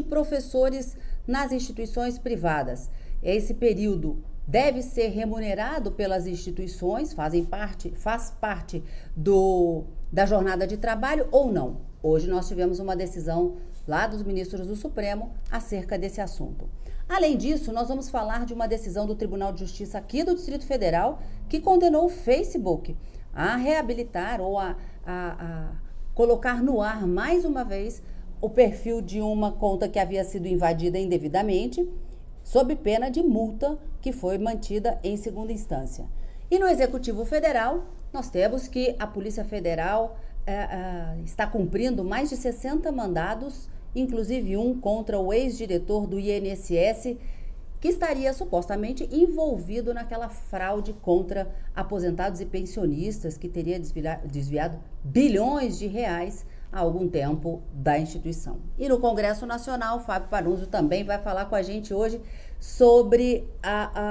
de professores nas instituições privadas. Esse período deve ser remunerado pelas instituições, faz parte da jornada de trabalho ou não? Hoje nós tivemos uma decisão lá dos ministros do Supremo acerca desse assunto. Além disso, nós vamos falar de uma decisão do Tribunal de Justiça aqui do Distrito Federal que condenou o Facebook a reabilitar ou a colocar no ar mais uma vez o perfil de uma conta que havia sido invadida indevidamente, sob pena de multa que foi mantida em segunda instância. E no Executivo Federal, nós temos que a Polícia Federal está cumprindo mais de 60 mandados, inclusive um contra o ex-diretor do INSS, que estaria supostamente envolvido naquela fraude contra aposentados e pensionistas, que teria desviado bilhões de reais há algum tempo da instituição. E no Congresso Nacional, Fábio Panunzio também vai falar com a gente hoje sobre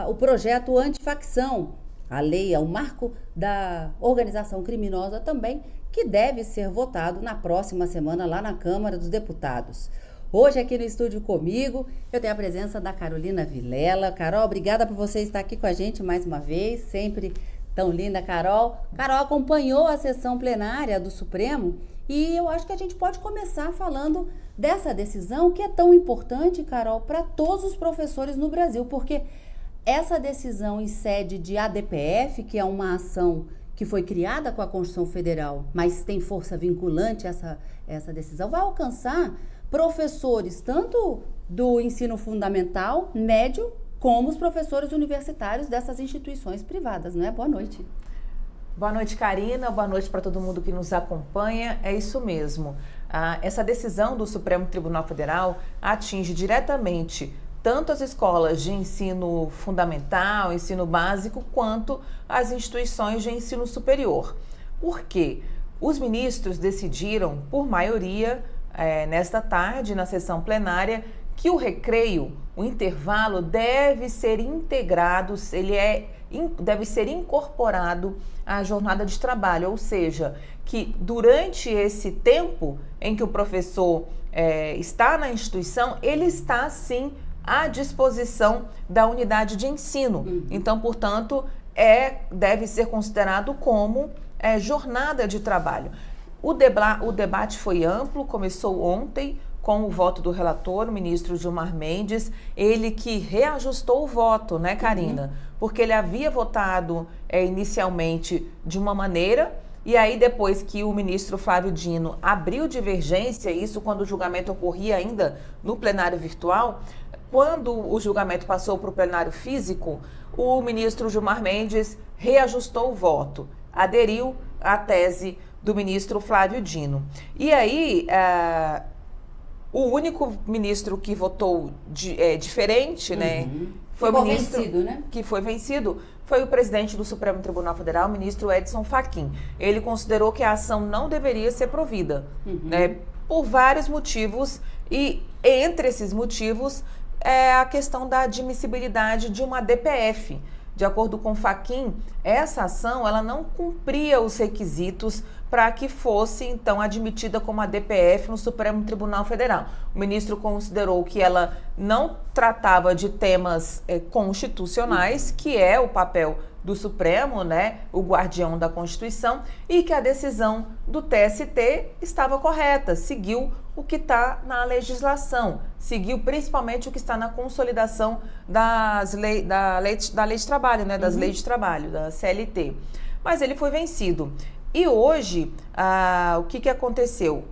o projeto antifacção, a lei, o marco da organização criminosa também, que deve ser votado na próxima semana lá na Câmara dos Deputados. Hoje aqui no estúdio comigo, eu tenho a presença da Carolina Vilela. Carol, obrigada por você estar aqui com a gente mais uma vez, sempre tão linda, Carol. Carol acompanhou a sessão plenária do Supremo e eu acho que a gente pode começar falando dessa decisão que é tão importante, Carol, para todos os professores no Brasil, porque essa decisão em sede de ADPF, que é uma ação que foi criada com a Constituição Federal, mas tem força vinculante essa decisão, vai alcançar professores tanto do ensino fundamental, médio, como os professores universitários dessas instituições privadas, não é? Boa noite. Boa noite, Karina. Boa noite para todo mundo que nos acompanha. É isso mesmo. Essa decisão do Supremo Tribunal Federal atinge diretamente tanto as escolas de ensino fundamental, ensino básico, quanto as instituições de ensino superior. Por quê? Os ministros decidiram, por maioria, nesta tarde, na sessão plenária, que o recreio, o intervalo, deve ser integrado, deve ser incorporado à jornada de trabalho, ou seja, que durante esse tempo em que o professor está na instituição, ele está, sim, à disposição da unidade de ensino. Então, portanto, deve ser considerado como jornada de trabalho. O debate foi amplo, começou ontem com o voto do relator, o ministro Gilmar Mendes, ele que reajustou o voto, né, Karina? Porque ele havia votado inicialmente de uma maneira, e aí depois que o ministro Flávio Dino abriu divergência, isso quando o julgamento ocorria ainda no plenário virtual, quando o julgamento passou para o plenário físico, o ministro Gilmar Mendes reajustou o voto, aderiu à tese do ministro Flávio Dino. E aí, o único ministro que votou diferente, né, foi o ministro vencido, né? Que foi vencido, foi o presidente do Supremo Tribunal Federal, o ministro Edson Fachin. Ele considerou que a ação não deveria ser provida, né, por vários motivos, e entre esses motivos é a questão da admissibilidade de uma DPF. De acordo com Fachin, essa ação ela não cumpria os requisitos para que fosse, então, admitida como a DPF no Supremo Tribunal Federal. O ministro considerou que ela não tratava de temas constitucionais, que é o papel do Supremo, né, o guardião da Constituição, e que a decisão do TST estava correta, seguiu o que está na legislação, seguiu principalmente o que está na consolidação da lei de trabalho, né, das leis de trabalho, da CLT. Mas ele foi vencido. E hoje, o que aconteceu?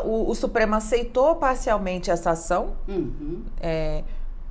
O Supremo aceitou parcialmente essa ação,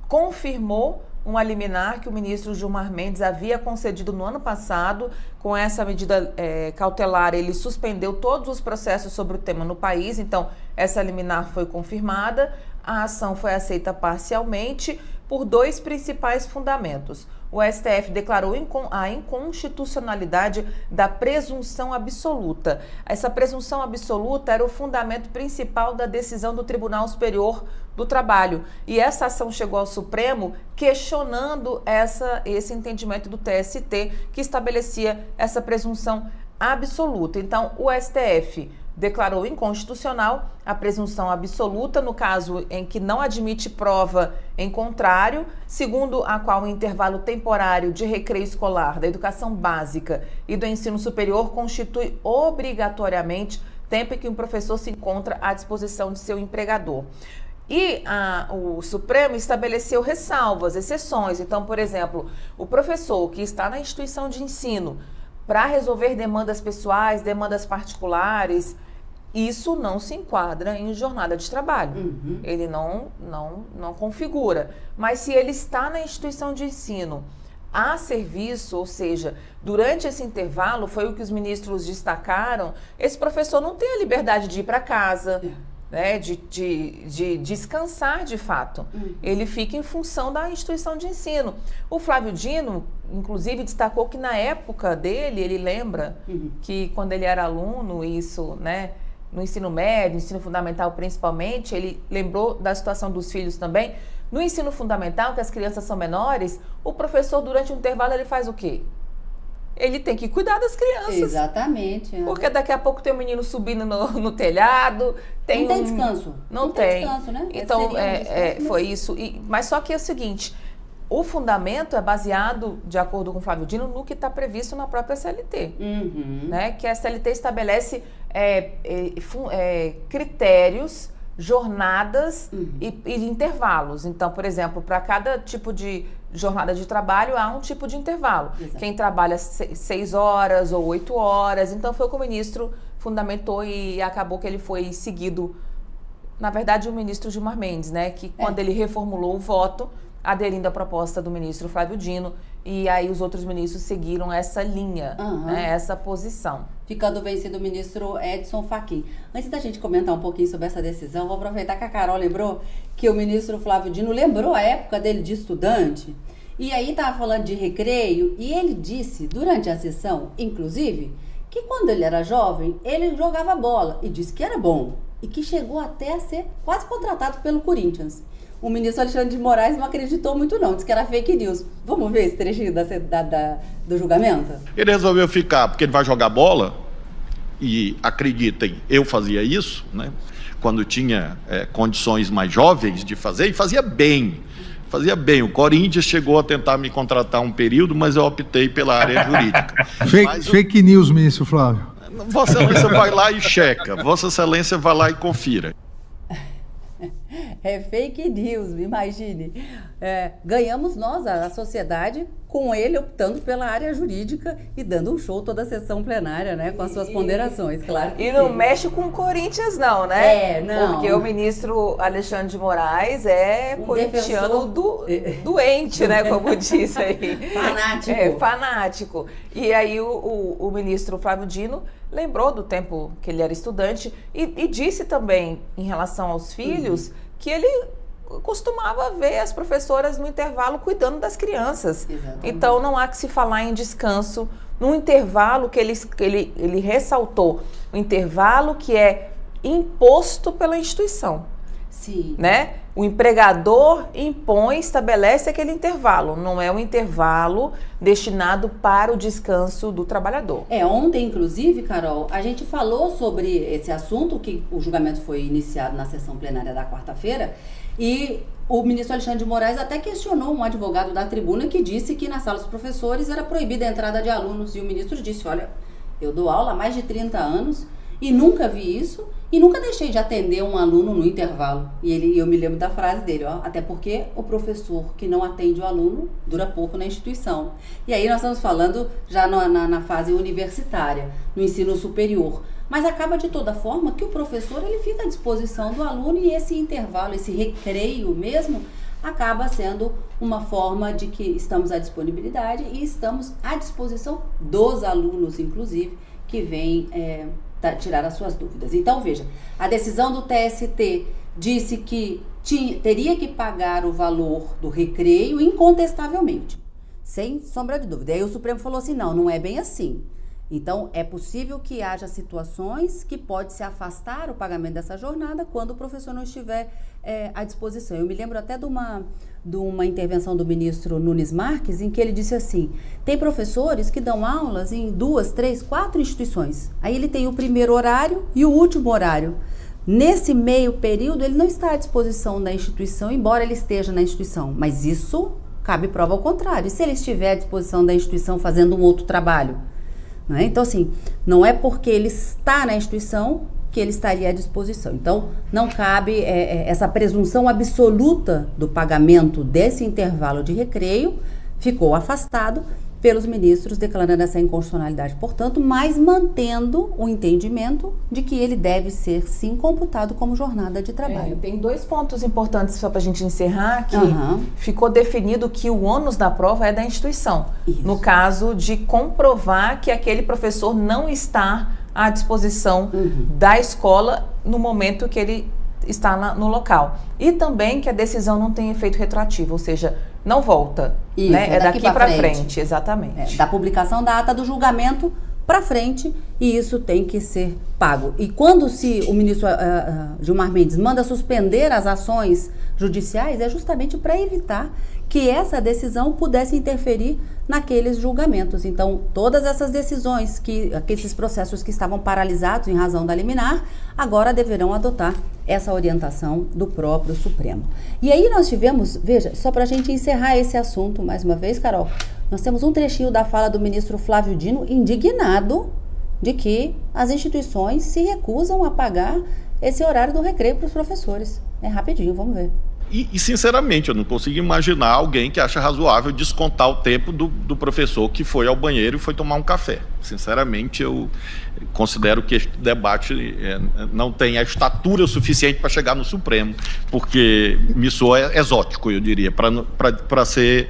confirmou uma liminar que o ministro Gilmar Mendes havia concedido no ano passado. Com essa medida cautelar, ele suspendeu todos os processos sobre o tema no país, então essa liminar foi confirmada, a ação foi aceita parcialmente por dois principais fundamentos. O STF declarou a inconstitucionalidade da presunção absoluta. Essa presunção absoluta era o fundamento principal da decisão do Tribunal Superior do Trabalho. E essa ação chegou ao Supremo questionando esse entendimento do TST, que estabelecia essa presunção absoluta. Então, o STF declarou inconstitucional a presunção absoluta no caso em que não admite prova em contrário, segundo a qual o intervalo temporário de recreio escolar da educação básica e do ensino superior constitui obrigatoriamente tempo em que um professor se encontra à disposição de seu empregador. E o Supremo estabeleceu ressalvas, exceções. Então, por exemplo, o professor que está na instituição de ensino para resolver demandas pessoais, demandas particulares, isso não se enquadra em jornada de trabalho. Uhum. Ele não configura. Mas se ele está na instituição de ensino a serviço, ou seja, durante esse intervalo, foi o que os ministros destacaram, esse professor não tem a liberdade de ir para casa, né, de descansar de fato. Ele fica em função da instituição de ensino. O Flávio Dino, inclusive, destacou que na época dele, ele lembra que quando ele era aluno, isso, né, no ensino médio, ensino fundamental principalmente, ele lembrou da situação dos filhos também. No ensino fundamental, que as crianças são menores, o professor, durante o intervalo, ele faz o quê? Ele tem que cuidar das crianças. Exatamente. Porque daqui a pouco tem um menino subindo no telhado. Não tem descanso. Não tem descanso, né? Então, foi isso. Mas só que é o seguinte, o fundamento é baseado, de acordo com o Flávio Dino, no que está previsto na própria CLT. Né? Que a CLT estabelece critérios, jornadas e intervalos. Então, por exemplo, para cada tipo de jornada de trabalho, há um tipo de intervalo. Exato. Quem trabalha 6 horas ou 8 horas. Então, foi o que o ministro fundamentou e acabou que ele foi seguido. Na verdade, o ministro Gilmar Mendes, né? Que quando ele reformulou o voto, aderindo à proposta do ministro Flávio Dino, e aí os outros ministros seguiram essa linha, né, essa posição. Ficando vencido o ministro Edson Fachin. Antes da gente comentar um pouquinho sobre essa decisão, vou aproveitar que a Carol lembrou que o ministro Flávio Dino lembrou a época dele de estudante, e aí estava falando de recreio, e ele disse, durante a sessão, inclusive, que quando ele era jovem, ele jogava bola, e disse que era bom, e que chegou até a ser quase contratado pelo Corinthians. O ministro Alexandre de Moraes não acreditou muito não, disse que era fake news. Vamos ver esse trechinho do julgamento? Ele resolveu ficar porque ele vai jogar bola, e acreditem, eu fazia isso, né? Quando tinha condições mais jovens de fazer, e fazia bem. O Corinthians chegou a tentar me contratar um período, mas eu optei pela área jurídica. Fake news, ministro Flávio. Vossa Excelência vai lá e checa, Vossa Excelência vai lá e confira. É fake news, imagine. Ganhamos nós, a sociedade, com ele optando pela área jurídica e dando um show toda a sessão plenária, né? Com as suas ponderações, claro. E não mexe com o Corinthians, não, né? Não. Porque o ministro Alexandre de Moraes é corintiano doente, né? Como diz aí. Fanático. Fanático. E aí o ministro Flávio Dino lembrou do tempo que ele era estudante e disse também, em relação aos filhos, que ele costumava ver as professoras no intervalo cuidando das crianças. Exatamente. Então não há que se falar em descanso no intervalo que ele ressaltou, o intervalo que é imposto pela instituição. Sim. Né? O empregador impõe, estabelece aquele intervalo, não é um intervalo destinado para o descanso do trabalhador. Ontem, inclusive, Carol, a gente falou sobre esse assunto, que o julgamento foi iniciado na sessão plenária da quarta-feira, e o ministro Alexandre de Moraes até questionou um advogado da tribuna que disse que na sala dos professores era proibida a entrada de alunos, e o ministro disse, olha, eu dou aula há mais de 30 anos e nunca vi isso, e nunca deixei de atender um aluno no intervalo. E eu me lembro da frase dele, até porque o professor que não atende o aluno dura pouco na instituição. E aí nós estamos falando já na fase universitária, no ensino superior. Mas acaba de toda forma que o professor ele fica à disposição do aluno, e esse intervalo, esse recreio mesmo, acaba sendo uma forma de que estamos à disponibilidade e estamos à disposição dos alunos, inclusive, que vêm tirar as suas dúvidas. Então, veja, a decisão do TST disse que teria que pagar o valor do recreio incontestavelmente, sem sombra de dúvida. Aí o Supremo falou assim, não é bem assim. Então, é possível que haja situações que pode se afastar o pagamento dessa jornada quando o professor não estiver à disposição. Eu me lembro até de uma intervenção do ministro Nunes Marques, em que ele disse assim, tem professores que dão aulas em 2, 3, 4 instituições. Aí ele tem o primeiro horário e o último horário. Nesse meio período, ele não está à disposição da instituição, embora ele esteja na instituição. Mas isso cabe prova ao contrário. E se ele estiver à disposição da instituição fazendo um outro trabalho? Né? Então, assim, não é porque ele está na instituição que ele estaria à disposição. Então, não cabe essa presunção absoluta do pagamento desse intervalo de recreio, ficou afastado pelos ministros, declarando essa inconstitucionalidade, portanto, mas mantendo o entendimento de que ele deve ser, sim, computado como jornada de trabalho. Tem 2 pontos importantes só para a gente encerrar, que ficou definido que o ônus da prova é da instituição. Isso. No caso de comprovar que aquele professor não está à disposição da escola no momento que ele está no local. E também que a decisão não tem efeito retroativo, ou seja, não volta. Isso, né? É daqui para frente, exatamente. Da publicação da ata do julgamento para frente, e isso tem que ser pago. E quando o ministro Gilmar Mendes manda suspender as ações judiciais, é justamente para evitar que essa decisão pudesse interferir naqueles julgamentos. Então, todas essas decisões, esses processos que estavam paralisados em razão da liminar, agora deverão adotar essa orientação do próprio Supremo. E aí nós tivemos, veja, só para a gente encerrar esse assunto mais uma vez, Carol, nós temos um trechinho da fala do ministro Flávio Dino indignado de que as instituições se recusam a pagar esse horário do recreio para os professores. É rapidinho, vamos ver. E, sinceramente, eu não consigo imaginar alguém que acha razoável descontar o tempo do professor que foi ao banheiro e foi tomar um café. Sinceramente, eu considero que este debate não tem a estatura suficiente para chegar no Supremo, porque me soa exótico, eu diria, para ser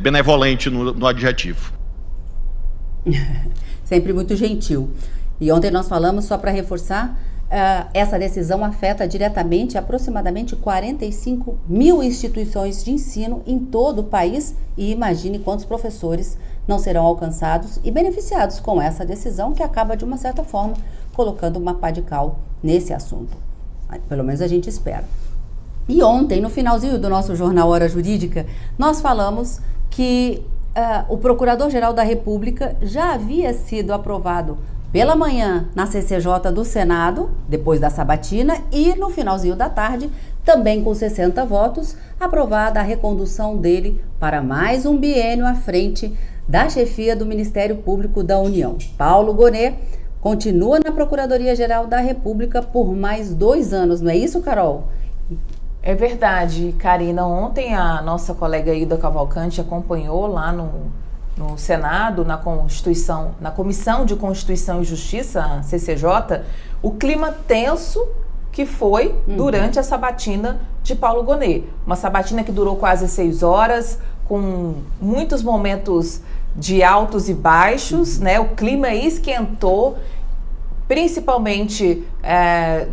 benevolente no adjetivo. Sempre muito gentil. E ontem nós falamos, só para reforçar, essa decisão afeta diretamente aproximadamente 45 mil instituições de ensino em todo o país, e imagine quantos professores não serão alcançados e beneficiados com essa decisão, que acaba, de uma certa forma, colocando uma pá de cal nesse assunto. Pelo menos a gente espera. E ontem, no finalzinho do nosso jornal Hora Jurídica, nós falamos que o Procurador-Geral da República já havia sido aprovado pela manhã na CCJ do Senado, depois da sabatina, e no finalzinho da tarde, também com 60 votos, aprovada a recondução dele para mais um biênio à frente da chefia do Ministério Público da União. Paulo Gonet continua na Procuradoria-Geral da República por mais 2 anos, não é isso, Carol? É verdade, Karina. Ontem a nossa colega Ida Cavalcante acompanhou lá no Senado, na Comissão de Constituição e Justiça, a CCJ, o clima tenso que foi durante a sabatina de Paulo Gonet. Uma sabatina que durou quase 6 horas, com muitos momentos de altos e baixos, né? O clima esquentou, principalmente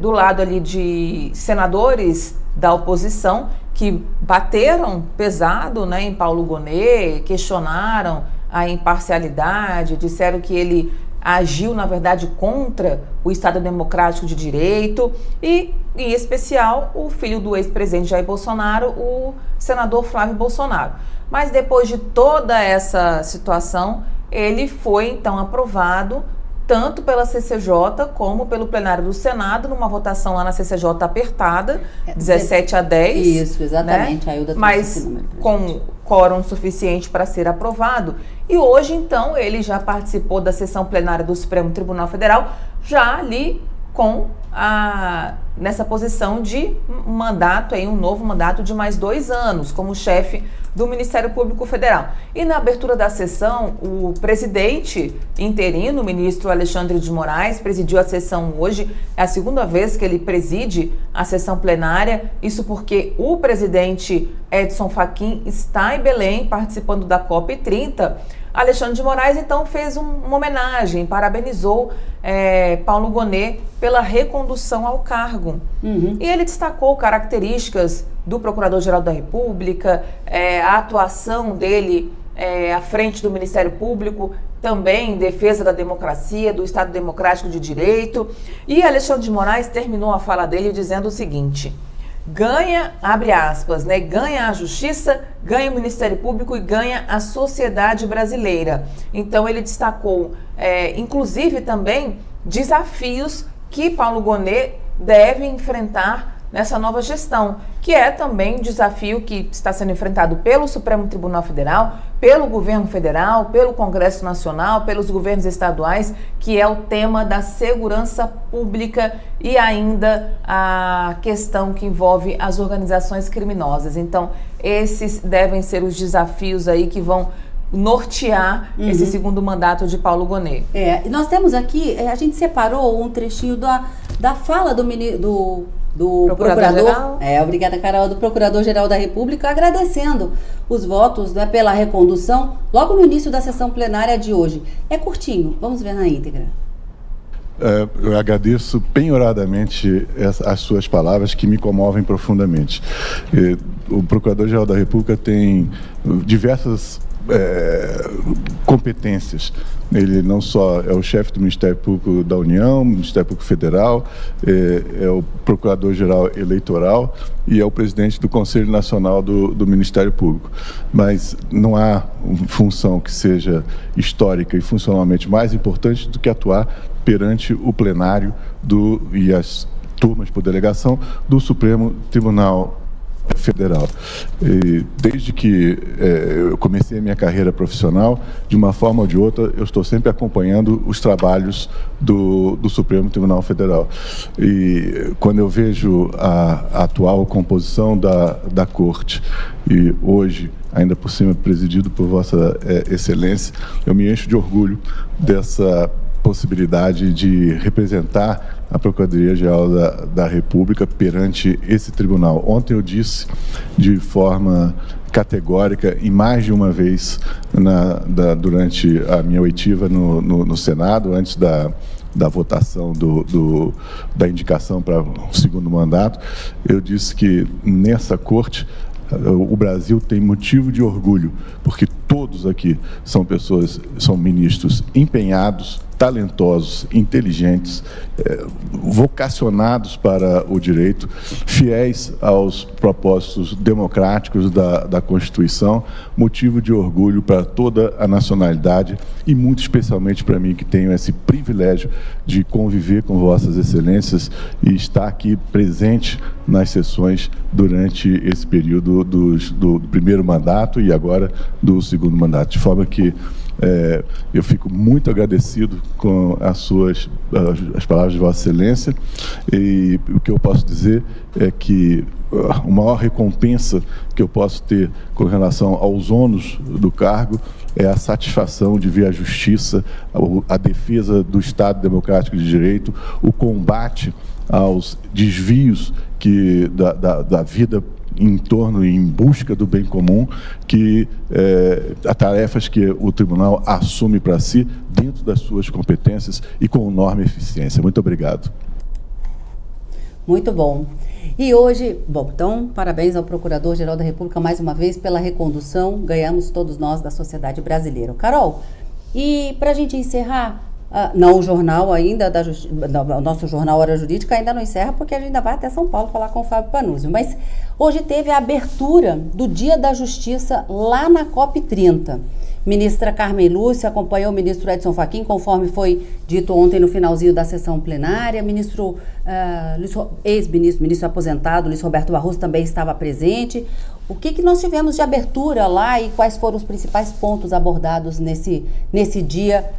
do lado ali de senadores da oposição, que bateram pesado, né, em Paulo Gonet, questionaram a imparcialidade, disseram que ele agiu, na verdade, contra o Estado Democrático de Direito e, em especial, o filho do ex-presidente Jair Bolsonaro, o senador Flávio Bolsonaro. Mas depois de toda essa situação, ele foi, então, aprovado tanto pela CCJ como pelo plenário do Senado, numa votação lá na CCJ apertada, 17-10. Isso, exatamente. Né? Mas com quórum suficiente para ser aprovado. E hoje, então, ele já participou da sessão plenária do Supremo Tribunal Federal, já ali nessa posição de mandato, um novo mandato de mais 2 anos, como chefe do Ministério Público Federal. E na abertura da sessão, o presidente interino, o ministro Alexandre de Moraes, presidiu a sessão hoje. É a 2ª vez que ele preside a sessão plenária, isso porque o presidente Edson Fachin está em Belém, participando da COP30. Alexandre de Moraes, então, fez uma homenagem, parabenizou Paulo Gonet pela recondução ao cargo. E ele destacou características do Procurador-Geral da República, a atuação dele à frente do Ministério Público, também em defesa da democracia, do Estado Democrático de Direito. E Alexandre de Moraes terminou a fala dele dizendo o seguinte: ganha, abre aspas, né, ganha a Justiça, ganha o Ministério Público e ganha a sociedade brasileira. Então ele destacou, inclusive também, desafios que Paulo Gonet deve enfrentar nessa nova gestão, que é também um desafio que está sendo enfrentado pelo Supremo Tribunal Federal, pelo governo federal, pelo Congresso Nacional, pelos governos estaduais, que é o tema da segurança pública e ainda a questão que envolve as organizações criminosas. Então, esses devem ser os desafios aí que vão nortear esse segundo mandato de Paulo Gonet. E nós temos aqui, a gente separou um trechinho da fala do procurador, obrigada, Carol, do Procurador-Geral da República, agradecendo os votos, né, pela recondução, logo no início da sessão plenária de hoje. É curtinho, vamos ver na íntegra. Eu agradeço penhoradamente as suas palavras, que me comovem profundamente. O Procurador-Geral da República tem diversas competências. Ele não só é o chefe do Ministério Público da União, Ministério Público Federal, é o Procurador-Geral Eleitoral e é o presidente do Conselho Nacional do Ministério Público. Mas não há função que seja histórica e funcionalmente mais importante do que atuar perante o plenário e as turmas por delegação do Supremo Tribunal Federal. Desde que eu comecei a minha carreira profissional, de uma forma ou de outra, eu estou sempre acompanhando os trabalhos do Supremo Tribunal Federal. E quando eu vejo a atual composição da Corte, e hoje, ainda por cima, presidido por Vossa Excelência, eu me encho de orgulho dessa possibilidade de representar a Procuradoria-Geral da República perante esse tribunal. Ontem eu disse de forma categórica e mais de uma vez durante a minha oitiva no Senado, antes da votação da indicação para o segundo mandato, eu disse que nessa Corte o Brasil tem motivo de orgulho, porque todos aqui são ministros empenhados, talentosos, inteligentes, vocacionados para o direito, fiéis aos propósitos democráticos da Constituição, motivo de orgulho para toda a nacionalidade e muito especialmente para mim, que tenho esse privilégio de conviver com Vossas Excelências e estar aqui presente nas sessões durante esse período do primeiro mandato e agora do segundo mandato, de forma que eu fico muito agradecido com as palavras de Vossa Excelência, e o que eu posso dizer é que a maior recompensa que eu posso ter com relação aos ônus do cargo é a satisfação de ver a justiça, a defesa do Estado Democrático de Direito, o combate aos desvios da vida em torno e em busca do bem comum, que as tarefas que o tribunal assume para si dentro das suas competências e com enorme eficiência. Muito obrigado. Muito bom. E hoje, então, parabéns ao Procurador-Geral da República mais uma vez pela recondução, ganhamos todos nós da sociedade brasileira. Carol, e para a gente encerrar, não o jornal ainda, o nosso jornal Hora Jurídica ainda não encerra, porque a gente ainda vai até São Paulo falar com o Fábio Panuzzi, mas hoje teve a abertura do Dia da Justiça lá na COP30. Ministra Carmen Lúcia acompanhou o ministro Edson Fachin, conforme foi dito ontem no finalzinho da sessão plenária. Ex-ministro aposentado, Luiz Roberto Barroso, também estava presente. O que nós tivemos de abertura lá e quais foram os principais pontos abordados nesse Dia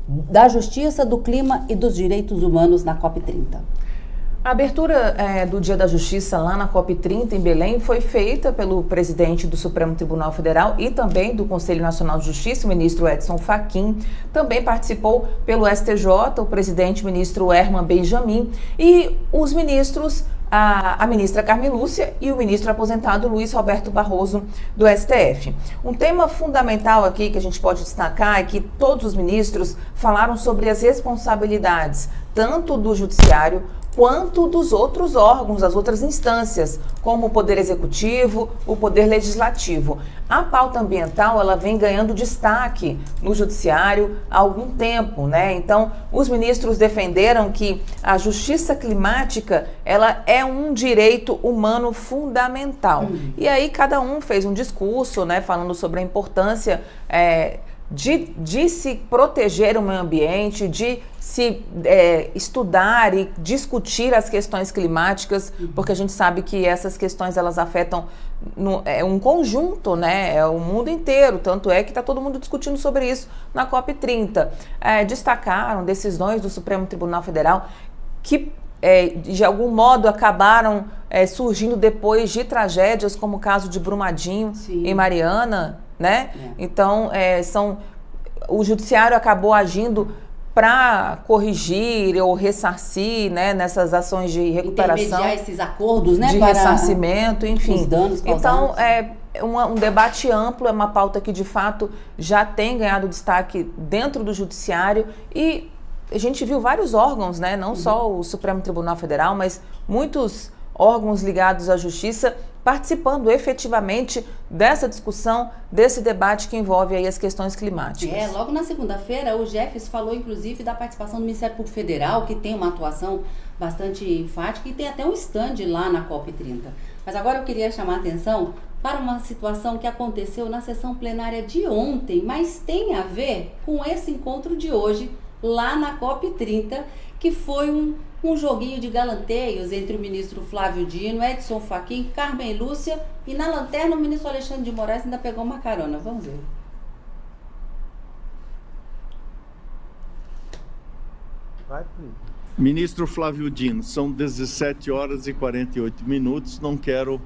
da Justiça, do Clima e dos Direitos Humanos na COP30? A abertura do Dia da Justiça lá na COP30 em Belém foi feita pelo presidente do Supremo Tribunal Federal e também do Conselho Nacional de Justiça, o ministro Edson Fachin. Também participou pelo STJ o presidente ministro Herman Benjamin e os ministros, a ministra Carmen Lúcia e o ministro aposentado Luiz Roberto Barroso do STF. Um tema fundamental aqui que a gente pode destacar é que todos os ministros falaram sobre as responsabilidades tanto do judiciário quanto dos outros órgãos, das outras instâncias, como o Poder Executivo, o Poder Legislativo. A pauta ambiental, ela vem ganhando destaque no judiciário há algum tempo, né? Então, os ministros defenderam que a justiça climática, ela é um direito humano fundamental. E aí cada um fez um discurso, né, falando sobre a importância de se proteger o meio ambiente, de se estudar e discutir as questões climáticas, porque a gente sabe que essas questões elas afetam um conjunto, né? O mundo inteiro, tanto é que está todo mundo discutindo sobre isso na COP30. Destacaram decisões do Supremo Tribunal Federal que de algum modo acabaram surgindo depois de tragédias como o caso de Brumadinho em Mariana, né? Então, o judiciário acabou agindo para corrigir ou ressarcir, né, nessas ações de recuperação. Intermediar esses acordos, né? De para ressarcimento, enfim. Os danos causados. Então, um debate amplo, é uma pauta que, de fato, já tem ganhado destaque dentro do judiciário e a gente viu vários órgãos, né, não só o Supremo Tribunal Federal, mas muitos órgãos ligados à justiça participando efetivamente dessa discussão, desse debate que envolve aí as questões climáticas. Logo na segunda-feira, o Jefferson falou, inclusive, da participação do Ministério Público Federal, que tem uma atuação bastante enfática e tem até um stand lá na COP30. Mas agora eu queria chamar a atenção para uma situação que aconteceu na sessão plenária de ontem, mas tem a ver com esse encontro de hoje, lá na COP30, que foi um joguinho de galanteios entre o ministro Flávio Dino, Edson Fachin, Carmen Lúcia e na lanterna o ministro Alexandre de Moraes ainda pegou uma carona. Vamos ver. Ministro Flávio Dino, são 17 horas e 48 minutos. Não quero,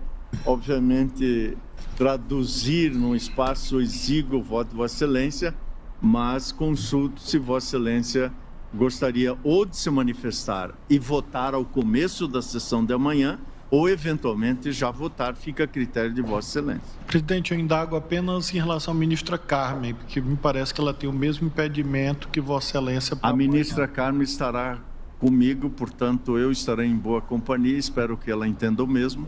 obviamente, traduzir num espaço exíguo o voto de Vossa Excelência, mas consulto se Vossa Excelência gostaria ou de se manifestar e votar ao começo da sessão de amanhã, ou eventualmente já votar, fica a critério de Vossa Excelência. Presidente, eu indago apenas em relação à ministra Carmen, porque me parece que ela tem o mesmo impedimento que Vossa Excelência. A ministra Carmen estará comigo, portanto, eu estarei em boa companhia, espero que ela entenda o mesmo.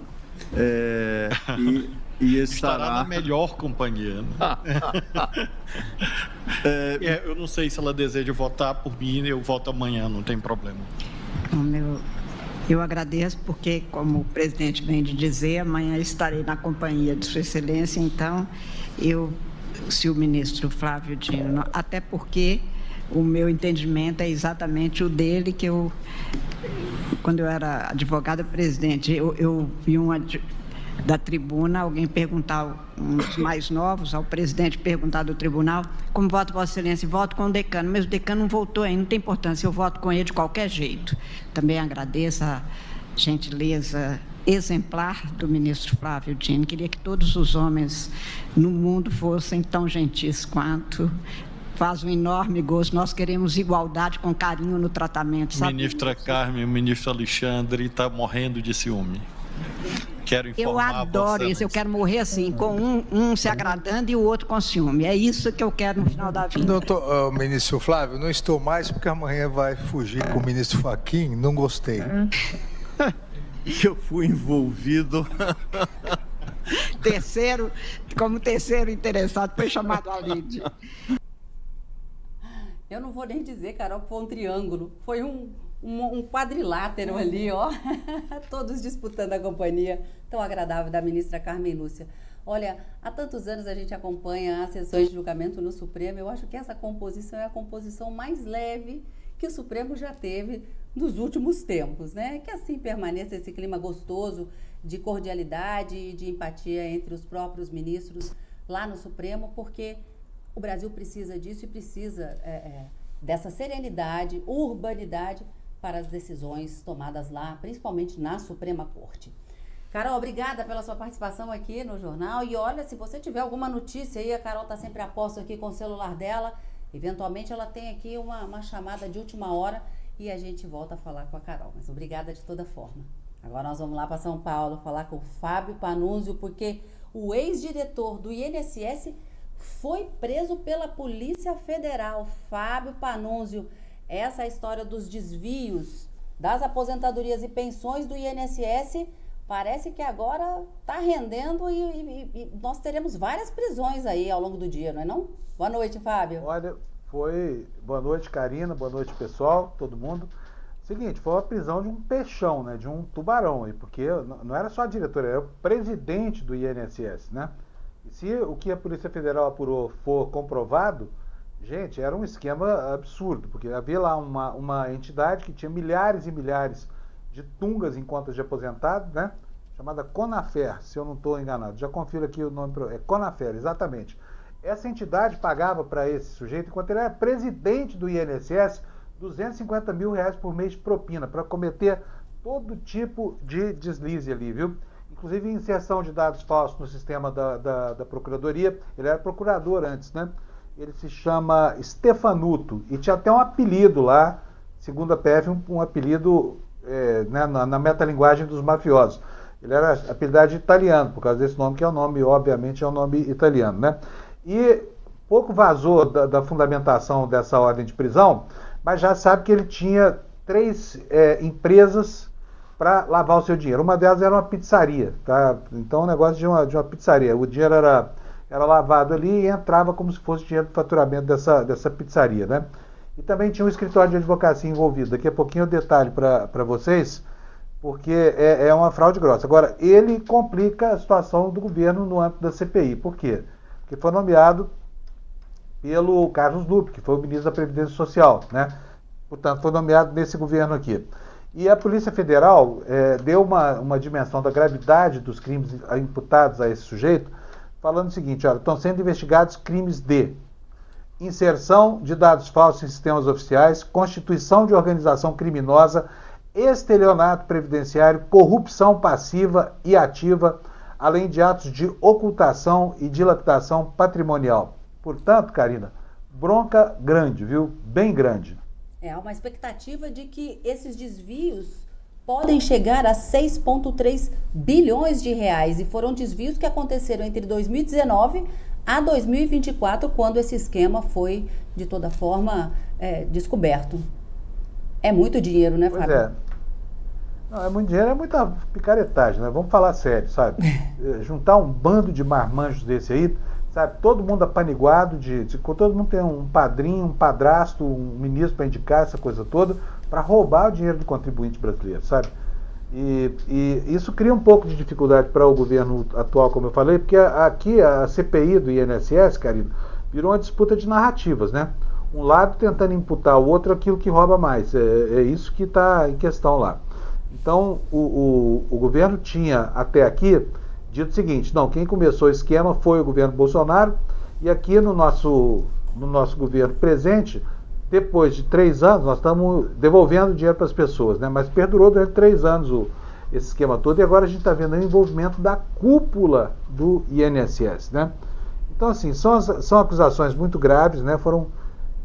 E estará na melhor companhia, né? Eu não sei se ela deseja votar por mim, eu voto amanhã, não tem problema. Eu agradeço porque, como o presidente vem de dizer, amanhã estarei na companhia de Sua Excelência, então, se o ministro Flávio Dino, até porque o meu entendimento é exatamente o dele, que quando eu era advogada presidente, eu vi da tribuna, alguém perguntar, uns mais novos, ao presidente perguntar do tribunal, como vota Vossa Excelência? Voto com o decano, mas o decano não voltou ainda, não tem importância, eu voto com ele de qualquer jeito. Também agradeço a gentileza exemplar do ministro Flávio Dino. Queria que todos os homens no mundo fossem tão gentis quanto. Faz um enorme gosto. Nós queremos igualdade com carinho no tratamento. Sabe? Ministra Carmen, o ministro Alexandre está morrendo de ciúme. Quero informar. Eu adoro isso, eu quero morrer assim, com um se agradando e o outro com ciúme. É isso que eu quero no final da vida. Doutor, ministro Flávio, não estou mais porque amanhã vai fugir com o ministro Fachin, não gostei. Eu fui envolvido. Como terceiro interessado, foi chamado a Lídia. Eu não vou nem dizer, Carol, que foi um triângulo. Foi um quadrilátero ali, ó. Todos disputando a companhia tão agradável da ministra Carmen Lúcia. Olha, há tantos anos a gente acompanha as sessões de julgamento no Supremo. Eu acho que essa composição é a composição mais leve que o Supremo já teve nos últimos tempos, né? Que assim permaneça esse clima gostoso de cordialidade e de empatia entre os próprios ministros lá no Supremo, porque o Brasil precisa disso e precisa dessa serenidade, urbanidade para as decisões tomadas lá, principalmente na Suprema Corte. Carol, obrigada pela sua participação aqui no jornal. E olha, se você tiver alguma notícia aí, a Carol está sempre a posto aqui com o celular dela. Eventualmente ela tem aqui uma chamada de última hora e a gente volta a falar com a Carol. Mas obrigada de toda forma. Agora nós vamos lá para São Paulo falar com o Fábio Panunzio, porque o ex-diretor do INSS foi preso pela Polícia Federal. Fábio Panunzio, essa história dos desvios das aposentadorias e pensões do INSS parece que agora está rendendo e nós teremos várias prisões aí ao longo do dia, não é não? Boa noite, Fábio. Olha, boa noite, Karina, boa noite, pessoal, todo mundo. Seguinte, foi uma prisão de um peixão, né, de um tubarão aí, porque não era só a diretora, era o presidente do INSS, né? E se o que a Polícia Federal apurou for comprovado, gente, era um esquema absurdo, porque havia lá uma entidade que tinha milhares e milhares de tungas em contas de aposentados, né? Chamada Conafer, se eu não estou enganado. Já confiro aqui o nome, é Conafer, exatamente. Essa entidade pagava para esse sujeito, enquanto ele era presidente do INSS, R$250 mil por mês de propina, para cometer todo tipo de deslize ali, viu? Inclusive inserção de dados falsos no sistema da Procuradoria. Ele era procurador antes, né? Ele se chama Stefanuto e tinha até um apelido lá, segundo a PF, um apelido né, na metalinguagem dos mafiosos. Ele era apelidado de italiano, por causa desse nome, que é o nome, obviamente, é um nome italiano, né? E pouco vazou da fundamentação dessa ordem de prisão, mas já sabe que ele tinha 3 empresas para lavar o seu dinheiro. Uma delas era uma pizzaria, tá? Então, um negócio de uma pizzaria. O dinheiro era lavado ali e entrava como se fosse dinheiro do faturamento dessa pizzaria, né? E também tinha um escritório de advocacia envolvido. Daqui a pouquinho eu detalho para vocês, porque é uma fraude grossa. Agora, ele complica a situação do governo no âmbito da CPI. Por quê? Porque foi nomeado pelo Carlos Lupe, que foi o ministro da Previdência Social, né? Portanto, foi nomeado nesse governo aqui. E a Polícia Federal deu uma dimensão da gravidade dos crimes imputados a esse sujeito, falando o seguinte, olha, estão sendo investigados crimes de inserção de dados falsos em sistemas oficiais, constituição de organização criminosa, estelionato previdenciário, corrupção passiva e ativa, além de atos de ocultação e dilapidação patrimonial. Portanto, Karina, bronca grande, viu? Bem grande. Há uma expectativa de que esses desvios podem chegar a 6,3 bilhões de reais e foram desvios que aconteceram entre 2019 a 2024, quando esse esquema foi, de toda forma, descoberto. É muito dinheiro, né, Fábio? Pois é. Não, é muito dinheiro, é muita picaretagem, né? Vamos falar sério, sabe? Juntar um bando de marmanjos desse aí, sabe? Todo mundo apaniguado, todo mundo tem um padrinho, um padrasto, um ministro para indicar essa coisa toda, para roubar o dinheiro do contribuinte brasileiro, sabe? E isso cria um pouco de dificuldade para o governo atual, como eu falei, porque aqui a CPI do INSS, Karina, virou uma disputa de narrativas, né? Um lado tentando imputar o outro aquilo que rouba mais. É isso que está em questão lá. Então, o governo tinha até aqui dito o seguinte, não, quem começou o esquema foi o governo Bolsonaro, e aqui no nosso governo presente, depois de 3 anos, nós estamos devolvendo dinheiro para as pessoas, né? Mas perdurou durante 3 anos esse esquema todo, e agora a gente está vendo o envolvimento da cúpula do INSS, né? Então, assim, são acusações muito graves, né? Foram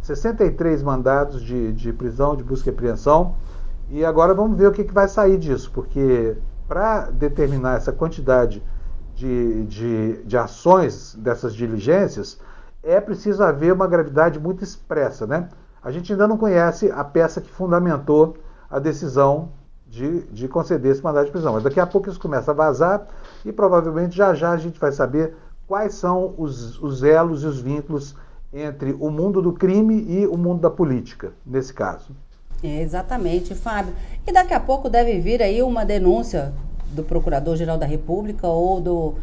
63 mandados de prisão, de busca e apreensão, e agora vamos ver o que vai sair disso, porque para determinar essa quantidade de ações dessas diligências, é preciso haver uma gravidade muito expressa, né? A gente ainda não conhece a peça que fundamentou a decisão de conceder esse mandado de prisão, mas daqui a pouco isso começa a vazar e provavelmente já a gente vai saber quais são os elos e os vínculos entre o mundo do crime e o mundo da política, nesse caso. Exatamente, Fábio. E daqui a pouco deve vir aí uma denúncia do Procurador-Geral da República ou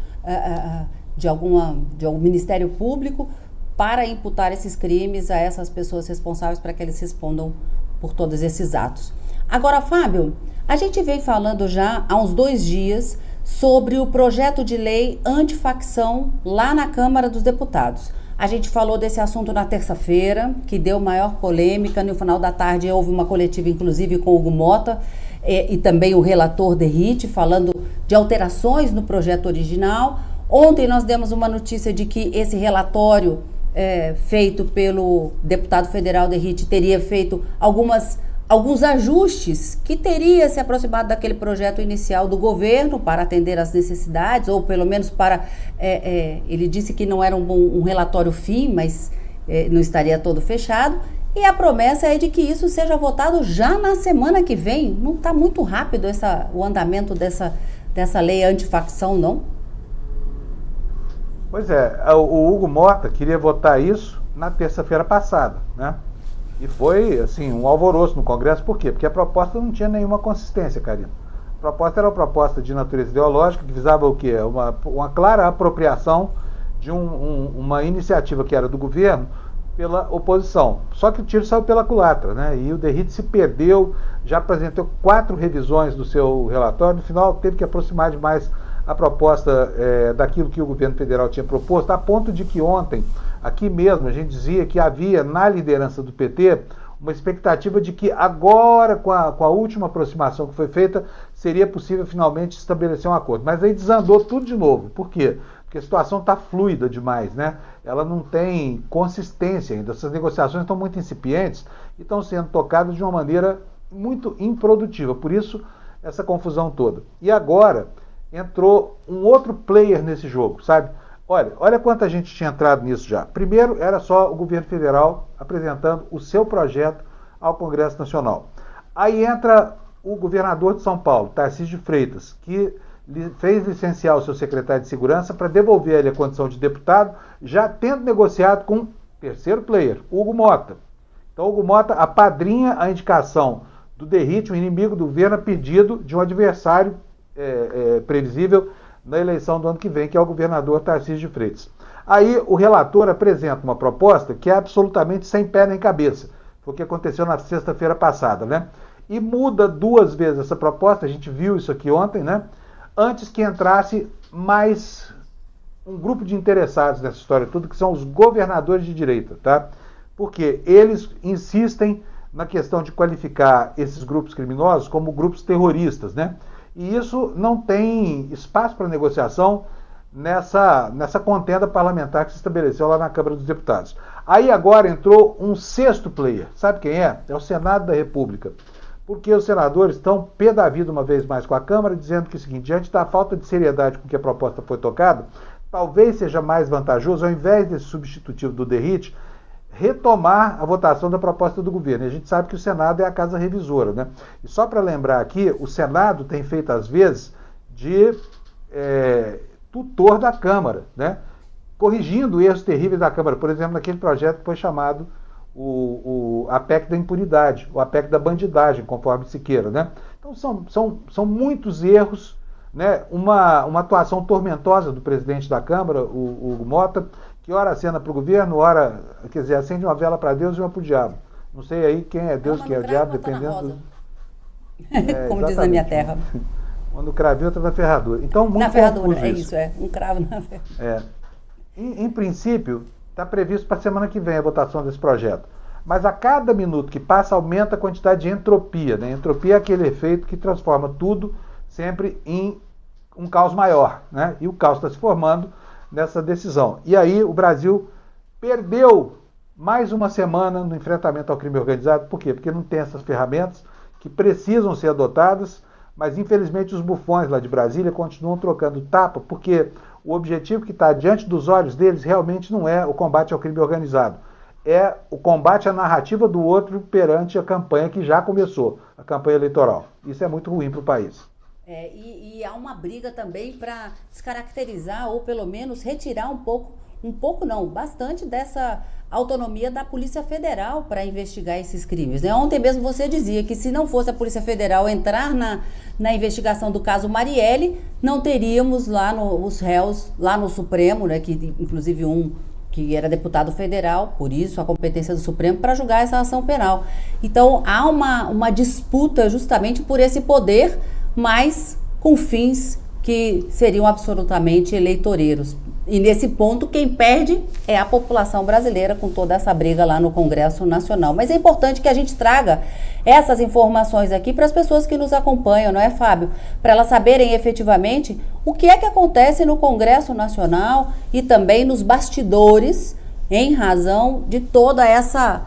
de algum Ministério Público para imputar esses crimes a essas pessoas responsáveis para que eles respondam por todos esses atos. Agora, Fábio, a gente veio falando já há uns 2 dias sobre o projeto de lei antifacção lá na Câmara dos Deputados. A gente falou desse assunto na terça-feira, que deu maior polêmica. No final da tarde houve uma coletiva, inclusive, com o Hugo Mota e também o relator Derrite, falando de alterações no projeto original. Ontem nós demos uma notícia de que esse relatório feito pelo deputado federal Derrite teria feito alguns ajustes que teria se aproximado daquele projeto inicial do governo para atender às necessidades, ou pelo menos para... ele disse que não era um relatório fim, mas não estaria todo fechado. E a promessa é de que isso seja votado já na semana que vem. Não está muito rápido o andamento dessa lei antifacção, não? Pois é, o Hugo Mota queria votar isso na terça-feira passada, né? E foi, assim, um alvoroço no Congresso. Por quê? Porque a proposta não tinha nenhuma consistência, Karina. A proposta era uma proposta de natureza ideológica que visava o quê? Uma clara apropriação de uma iniciativa que era do governo pela oposição. Só que o tiro saiu pela culatra, né? E o Derrite se perdeu, já apresentou 4 revisões do seu relatório, no final teve que aproximar demais a proposta daquilo que o governo federal tinha proposto, a ponto de que ontem, aqui mesmo, a gente dizia que havia na liderança do PT uma expectativa de que agora, com a última aproximação que foi feita, seria possível finalmente estabelecer um acordo. Mas aí desandou tudo de novo. Por quê? Porque a situação está fluida demais, né? Ela não tem consistência ainda. Essas negociações estão muito incipientes e estão sendo tocadas de uma maneira muito improdutiva. Por isso, essa confusão toda. E agora entrou um outro player nesse jogo, sabe? Olha quanta gente tinha entrado nisso já. Primeiro, era só o governo federal apresentando o seu projeto ao Congresso Nacional. Aí entra o governador de São Paulo, Tarcísio de Freitas, que fez licenciar o seu secretário de Segurança para devolver ele a condição de deputado, já tendo negociado com o terceiro player, Hugo Mota. Então, Hugo Mota apadrinha a indicação do Derrite, um inimigo do governo, a pedido de um adversário previsível na eleição do ano que vem, que é o governador Tarcísio de Freitas. Aí o relator apresenta uma proposta que é absolutamente sem pé nem cabeça. Foi o que aconteceu na sexta-feira passada, né? E muda 2 vezes essa proposta, a gente viu isso aqui ontem, né? Antes que entrasse mais um grupo de interessados nessa história toda, que são os governadores de direita, tá? Porque eles insistem na questão de qualificar esses grupos criminosos como grupos terroristas, né? E isso não tem espaço para negociação nessa contenda parlamentar que se estabeleceu lá na Câmara dos Deputados. Aí agora entrou um 6º player. Sabe quem é? É o Senado da República. Porque os senadores estão pé da vida uma vez mais com a Câmara, dizendo que é o seguinte: diante da falta de seriedade com que a proposta foi tocada, talvez seja mais vantajoso, ao invés desse substitutivo do Derrite, retomar a votação da proposta do governo. E a gente sabe que o Senado é a casa revisora, né? E só para lembrar aqui, o Senado tem feito, às vezes, de tutor da Câmara, né? Corrigindo erros terríveis da Câmara. Por exemplo, naquele projeto que foi chamado a PEC da impunidade, ou a PEC da bandidagem, conforme se queira, né? Então são muitos erros, né? Uma atuação tormentosa do presidente da Câmara, o Mota, que ora acena para o governo, ora, quer dizer, acende uma vela para Deus e uma para o diabo. Não sei aí quem é Deus, quem é o diabo, dependendo como diz na minha terra. Quando o cravinho entra na ferradura. Então, muito na ferradura, é isso, um cravo na ferradura. Em princípio, está previsto para a semana que vem a votação desse projeto. Mas a cada minuto que passa, aumenta a quantidade de entropia, né? Entropia é aquele efeito que transforma tudo sempre em um caos maior, né? E o caos está se formando nessa decisão. E aí o Brasil perdeu mais uma semana no enfrentamento ao crime organizado. Por quê? Porque não tem essas ferramentas que precisam ser adotadas, mas infelizmente os bufões lá de Brasília continuam trocando tapa, porque o objetivo que está diante dos olhos deles realmente não é o combate ao crime organizado, é o combate à narrativa do outro perante a campanha que já começou, a campanha eleitoral. Isso é muito ruim para o país. E há uma briga também para descaracterizar ou pelo menos retirar bastante dessa autonomia da Polícia Federal para investigar esses crimes, né? Ontem mesmo você dizia que se não fosse a Polícia Federal entrar na investigação do caso Marielle, não teríamos lá os réus lá no Supremo, né? Que inclusive um que era deputado federal, por isso a competência do Supremo para julgar essa ação penal. Então há uma disputa justamente por esse poder, mas com fins que seriam absolutamente eleitoreiros. E nesse ponto, quem perde é a população brasileira com toda essa briga lá no Congresso Nacional. Mas é importante que a gente traga essas informações aqui para as pessoas que nos acompanham, não é, Fábio? Para elas saberem efetivamente o que é que acontece no Congresso Nacional e também nos bastidores, em razão de toda essa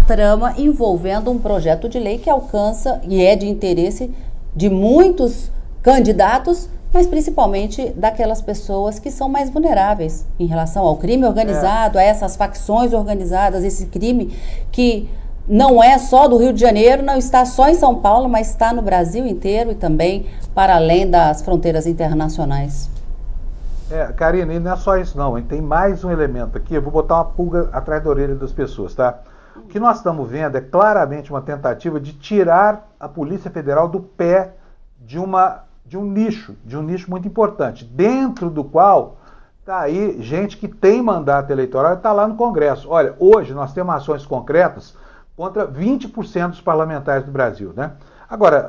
trama envolvendo um projeto de lei que alcança e é de interesse de muitos candidatos, mas principalmente daquelas pessoas que são mais vulneráveis em relação ao crime organizado, a essas facções organizadas, esse crime que não é só do Rio de Janeiro, não está só em São Paulo, mas está no Brasil inteiro e também para além das fronteiras internacionais. Karina, e não é só isso não, hein? Tem mais um elemento aqui, eu vou botar uma pulga atrás da orelha das pessoas, tá? O que nós estamos vendo é claramente uma tentativa de tirar a Polícia Federal do pé de um nicho muito importante, dentro do qual está aí gente que tem mandato eleitoral e está lá no Congresso. Olha, hoje nós temos ações concretas contra 20% dos parlamentares do Brasil, né? Agora,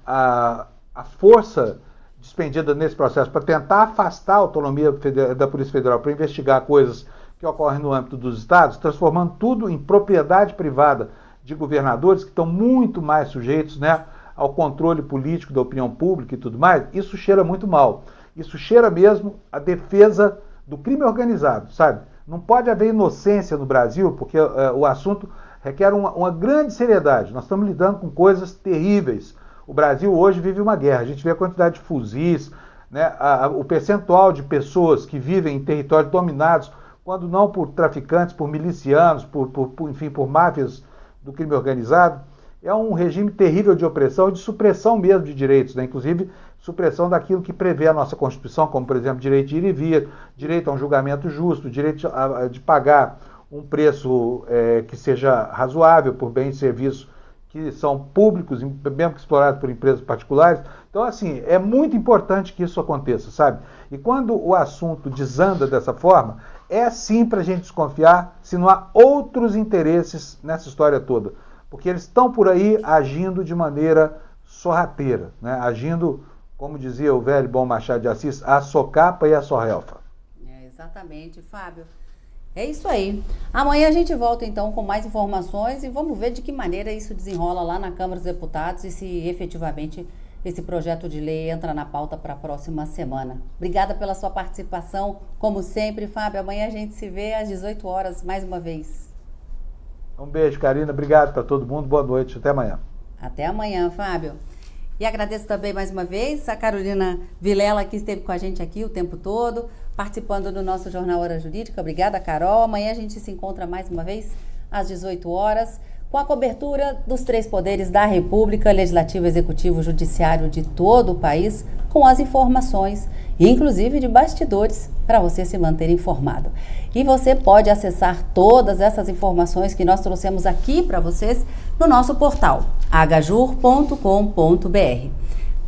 a força despendida nesse processo para tentar afastar a autonomia da Polícia Federal para investigar coisas que ocorrem no âmbito dos estados, transformando tudo em propriedade privada de governadores que estão muito mais sujeitos, né, ao controle político da opinião pública e tudo mais, isso cheira muito mal. Isso cheira mesmo a defesa do crime organizado, sabe? Não pode haver inocência no Brasil, porque o assunto requer uma grande seriedade. Nós estamos lidando com coisas terríveis. O Brasil hoje vive uma guerra. A gente vê a quantidade de fuzis, né, o percentual de pessoas que vivem em territórios dominados, quando não por traficantes, por milicianos, enfim, por máfias do crime organizado. É um regime terrível de opressão e de supressão mesmo de direitos, né? Inclusive supressão daquilo que prevê a nossa Constituição, como, por exemplo, direito de ir e vir, direito a um julgamento justo, direito de pagar um preço que seja razoável por bens e serviços que são públicos, mesmo que explorados por empresas particulares. Então, assim, é muito importante que isso aconteça, sabe? E quando o assunto desanda dessa forma, é sim para a gente desconfiar se não há outros interesses nessa história toda. Porque eles estão por aí agindo de maneira sorrateira, né? Agindo, como dizia o velho bom Machado de Assis, a socapa e a sorrelfa. Exatamente, Fábio. É isso aí. Amanhã a gente volta então com mais informações e vamos ver de que maneira isso desenrola lá na Câmara dos Deputados e se efetivamente esse projeto de lei entra na pauta para a próxima semana. Obrigada pela sua participação, como sempre, Fábio. Amanhã a gente se vê às 18 horas mais uma vez. Um beijo, Karina. Obrigado para todo mundo. Boa noite. Até amanhã. Até amanhã, Fábio. E agradeço também mais uma vez a Carolina Vilela, que esteve com a gente aqui o tempo todo, participando do nosso Jornal Hora Jurídica. Obrigada, Carol. Amanhã a gente se encontra mais uma vez às 18 horas, com a cobertura dos 3 poderes da República, Legislativo, Executivo, Judiciário de todo o país, com as informações, inclusive de bastidores, para você se manter informado. E você pode acessar todas essas informações que nós trouxemos aqui para vocês no nosso portal, agajur.com.br.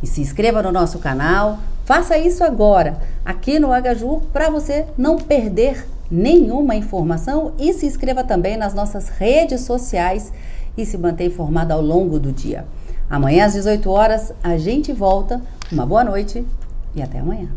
E se inscreva no nosso canal, faça isso agora, aqui no Agajur, para você não perder nenhuma informação, e se inscreva também nas nossas redes sociais e se manter informado ao longo do dia. Amanhã às 18 horas a gente volta. Uma boa noite e até amanhã.